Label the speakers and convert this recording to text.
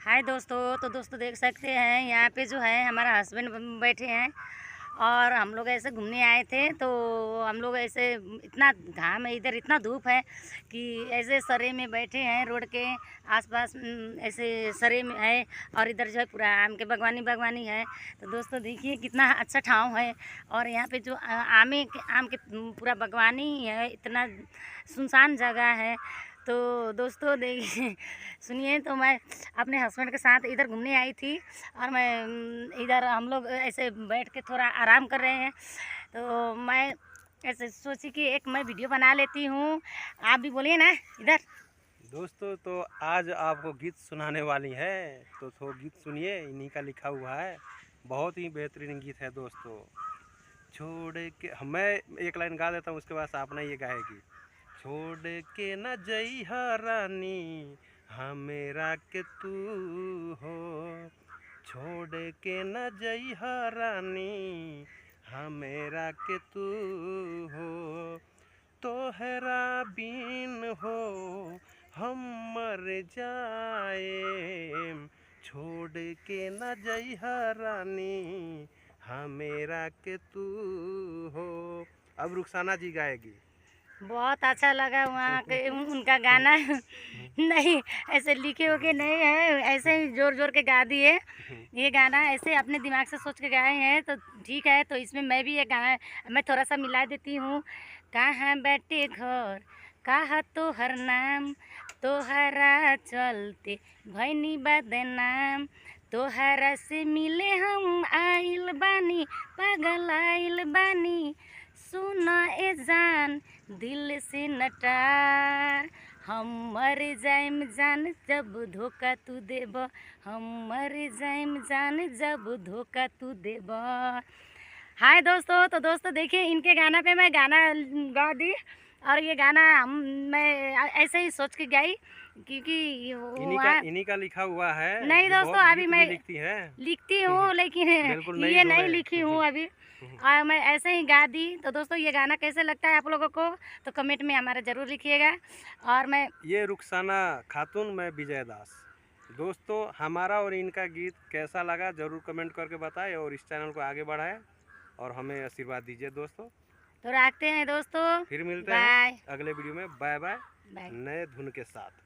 Speaker 1: हाय दोस्तों, तो दोस्तों देख सकते हैं यहाँ पे जो है हमारा हस्बैंड बैठे हैं और हम लोग ऐसे घूमने आए थे। तो हम लोग ऐसे इतना घाम है, इधर इतना धूप है कि ऐसे सरे में बैठे हैं, रोड के आसपास ऐसे सरे में है। और इधर जो है पूरा आम के बागवानी है। तो दोस्तों देखिए कितना अच्छा ठाव है। और यहाँ पे जो आम के पूरा बागवानी है, इतना सुनसान जगह है। तो दोस्तों देखिए सुनिए, तो मैं अपने हस्बैंड के साथ इधर घूमने आई थी और मैं इधर हम लोग ऐसे बैठ के थोड़ा आराम कर रहे हैं। तो मैं ऐसे सोची कि एक मैं वीडियो बना लेती हूँ। आप भी बोलिए ना इधर।
Speaker 2: दोस्तों तो आज आपको गीत सुनाने वाली है, तो गीत सुनिए, इन्हीं का लिखा हुआ है। बहुत ही बेहतरीन गीत है दोस्तों। छोड़ के मैं एक लाइन गा देता हूँ, उसके बाद आपने ये गाएगी। छोड़ के न जइहा रानी हमेरा के तू हो, छोड़ के न जइहा रानी हमेरा के तू हो, तोहरा बिन हो हम मर जाए, छोड़ के न जइहा रानी हमेरा के तू हो। अब रुखसाना जी गाएगी।
Speaker 1: बहुत अच्छा लगा वहाँ के उनका गाना। नहीं ऐसे लिखे हो के नहीं है, ऐसे ही जोर जोर के गा दिए। ये गाना ऐसे अपने दिमाग से सोच के गाए हैं तो ठीक है। तो इसमें मैं भी ये गाना मैं थोड़ा सा मिला देती हूँ। कहाँ बैठे घर कहा तोहर नाम, तोहरा चलते भैनी बदनाम, तोहरा से मिले हम आइल बानी, पागल आइल बानी, सुना ए जान दिल से नटार, हम मर जाइम जान जब धोखा तू देब, हम मर जाइम जान जब धोखा तू देब। हाय दोस्तों, तो दोस्तों देखिए इनके गाना पे मैं गाना गा दी। और ये गाना मैं ऐसे ही सोच के गाई क्योंकि
Speaker 2: इन्हीं का लिखा हुआ है।
Speaker 1: नहीं
Speaker 2: ये
Speaker 1: दोस्तों,
Speaker 2: बहुत
Speaker 1: अभी
Speaker 2: गीत
Speaker 1: मैं
Speaker 2: भी लिखती है।
Speaker 1: लिखती हूँ लेकिन
Speaker 2: बिल्कुल
Speaker 1: ये
Speaker 2: दो
Speaker 1: नहीं
Speaker 2: रहे।
Speaker 1: लिखी हूँ अभी। और मैं ऐसे ही गा दी। तो दोस्तों ये गाना कैसे लगता है आप लोगों को, तो कमेंट में हमारा ज़रूर लिखिएगा। और मैं
Speaker 2: ये रुखसाना खातून, मैं विजय दास। दोस्तों हमारा और इनका गीत कैसा लगा जरूर कमेंट करके बताएं और इस चैनल को आगे बढ़ाएं और हमें आशीर्वाद दीजिए दोस्तों।
Speaker 1: तो रखते हैं दोस्तों,
Speaker 2: फिर मिलते हैं
Speaker 1: बाय
Speaker 2: अगले वीडियो में। Bye bye,
Speaker 1: bye.
Speaker 2: नए धुन के साथ।